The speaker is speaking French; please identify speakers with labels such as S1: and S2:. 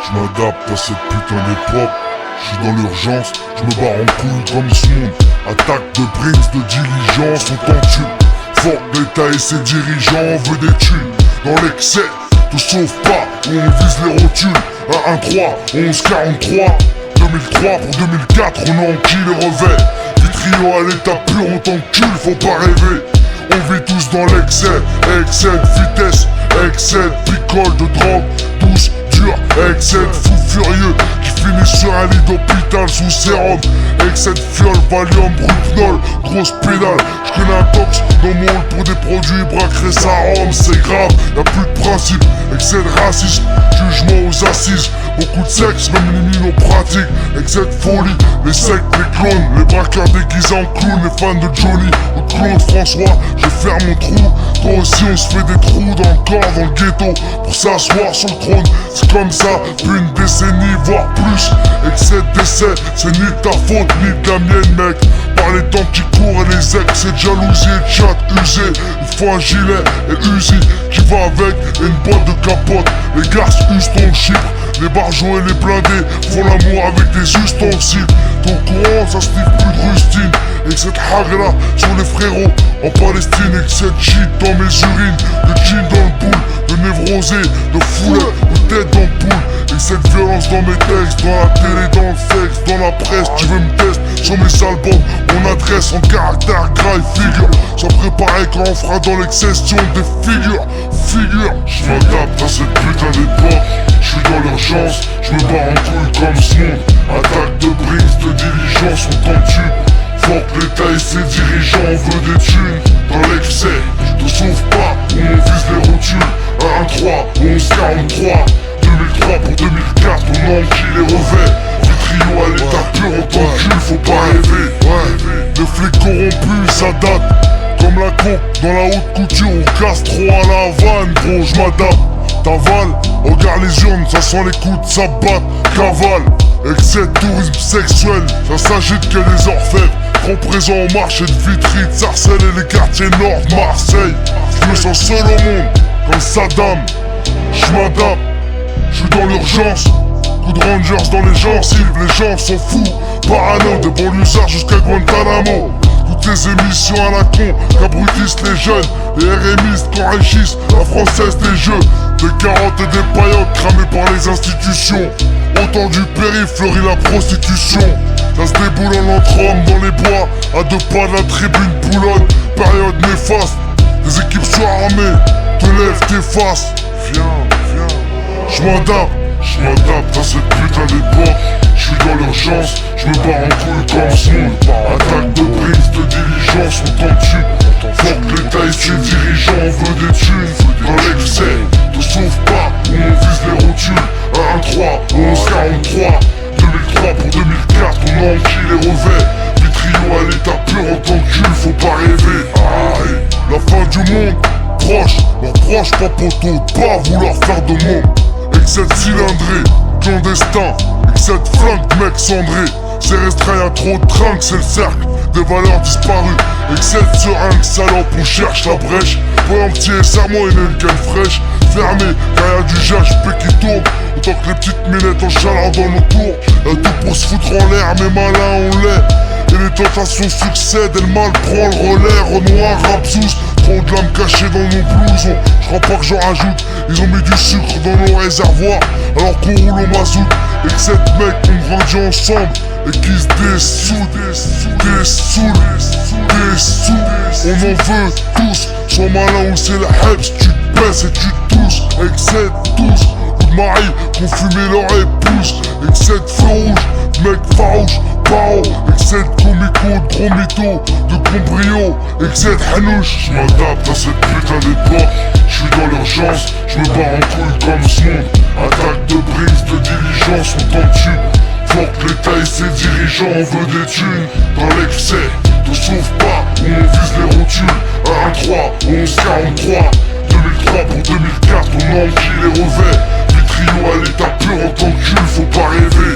S1: Je m'adapte à cette putain d'époque. Je suis dans l'urgence, je me barre en couille comme ce monde. Attaque de Prince, de diligence, on t'en tue. Fort l'État et ses dirigeants, on veut des thunes. Dans l'excès, tout sauf pas, où on vise les rotules. À 1-3, 11-43, 2003 pour 2004, on enquille les revers. Vitrio à l'état pur, on t'encule, faut pas rêver. On vit tous dans l'excès, excès de vitesse, excès de picole, de drogue, douce, dure, excès de fou furieux qui finit sur un lit d'hôpital sous sérum, excès de fiole, Valium, Brutnol, grosse pédale. J'connais un tox dans mon hall pour des produits braquerais sa rome, c'est grave, y'a plus de principe, excès de racisme, jugement aux assises, beaucoup de sexe, même les minos pratiques, excès de folie, les sectes, les clones, les braqueurs déguisés en clowns, les fans de Johnny ou de Claude François, je ferme mon trou, toi aussi on se fait des trous dans le corps, dans le ghetto, pour s'asseoir sur le trône, c'est comme ça, depuis une décennie, voire plus, excès de décès, c'est ni de ta faute, ni de la mienne mec, par les temps qui courent et les excès de jalousie et de chat usé, il faut un gilet et Uzi qui va avec et une boîte de capote, les garces usent ton chiffre, les barjots et les blindés font l'amour avec des ustensiles. Ton courant ça sniffe plus de rustine. Et cette hagra sur les frérots en Palestine. Et que cette shit dans mes urines, de jean dans le boule, de névrosé, de fouleur, de tête dans le poule. Et cette violence dans mes textes, dans la télé, dans le sexe, dans la presse. Tu veux me tester sur mes albums, mon adresse en caractère gras et figure. Sois préparé quand on fera dans l'excession des figures. Je m'adapte à cette putain d'époque. Je suis dans l'urgence, je me barre en couille comme ce monde. Attaque de brise, de diligence, on t'en tue. Fort l'État et ses dirigeants, on veut des thunes. Dans l'excès, te sauve pas, où on vise les rotules. 1-3, 11-43, 2003 pour 2004, on enquille les revers. Vitrio à l'état pur, on t'encule, faut pas rêver. Le flic corrompu, ça date. Comme la coke dans la haute couture, on casse trop à la vanne, gros, j'm'adapte. T'avales, regarde les urnes, ça sent les coups de sabbat, cavale. Excès de tourisme sexuel, ça s'agite que les orfèvres. Trop présent au marché de Vitry, de Sarcelles et les quartiers nord de Marseille. Je me sens seul au monde, comme Saddam. J'm'adapte, j'suis dans l'urgence. Coup de rangers dans les gencives, les gens sont fous. Parano, des banlieusards jusqu'à Guantanamo. Toutes les émissions à la con, qu'abrutissent les jeunes. Les RMistes qu'enrichissent la française des jeux. Des carottes et des paillotes cramées par les institutions. Autant du périph' fleurit la prostitution. Ça se déboule en entre-hommes dans les bois, à 2 pas de la tribune Boulogne. Période néfaste, des équipes surarmées, te lèvent, t'effaces. Viens. J'm'adapte à cette putain d'époque. J'suis dans l'urgence, j'me barre en couille comme ce monde. Attaque de brise, de diligence, on t'en tue. Fort l'État et ses dirigeants, on veut des thunes. Dans l'excès, te sauve pas, où on vise les rotules. 1-3, 11-43, 2003 pour 2004, on enquille les revers. Vitrio à l'état pur, on t'encule, faut pas rêver. Aïe, la fin du monde, proche, leurs proches pas poteau, pas vouloir faire de monde. Excès de cylindré, clandestin, excès de flingue, mec cendré. C'est restreint, y'a trop de trinques, c'est le cercle des valeurs disparues. Excès de seringue, salope, on cherche la brèche. Pour un petit serment, une canne fraîche. Fermé, car y'a du GHP qui tourne. Autant que les petites minettes en chaleur dans nos tours. Y'a tout pour se foutre en l'air, mais malin on l'est. Et les tentations succèdent, et le mal prend le relais. Renoir, Rapsous, trop de lames cachées dans nos blousons. J'crois pas que j'en rajoute, ils ont mis du sucre dans nos réservoirs alors qu'on roule au mazout. Et que cette mec ont grandi ensemble et qui se dessoulent. On en veut tous, sois malin ou c'est la heps. Tu te baisses et tu te tousses, excès de tous. Ou de mari qu'on fumait leur épouse. Excès de feu rouge, mec farouche, pao. Excès de comico, de gros mytho, de combrio. Excès de hanouche. J'm'adapte à cette putain d'époque. J'suis dans l'urgence, j'me barre en couille comme ce monde. Attaque de brise, de diligence, on t'en tue. Fort l'État et ses dirigeants, on veut des thunes. Dans l'excès, te sauve pas, où on vise les rotules. 1-3, 11-43, 2003 pour 2004, on enquille les revers. Vitrio à l'état pur, on t'encule, faut pas rêver.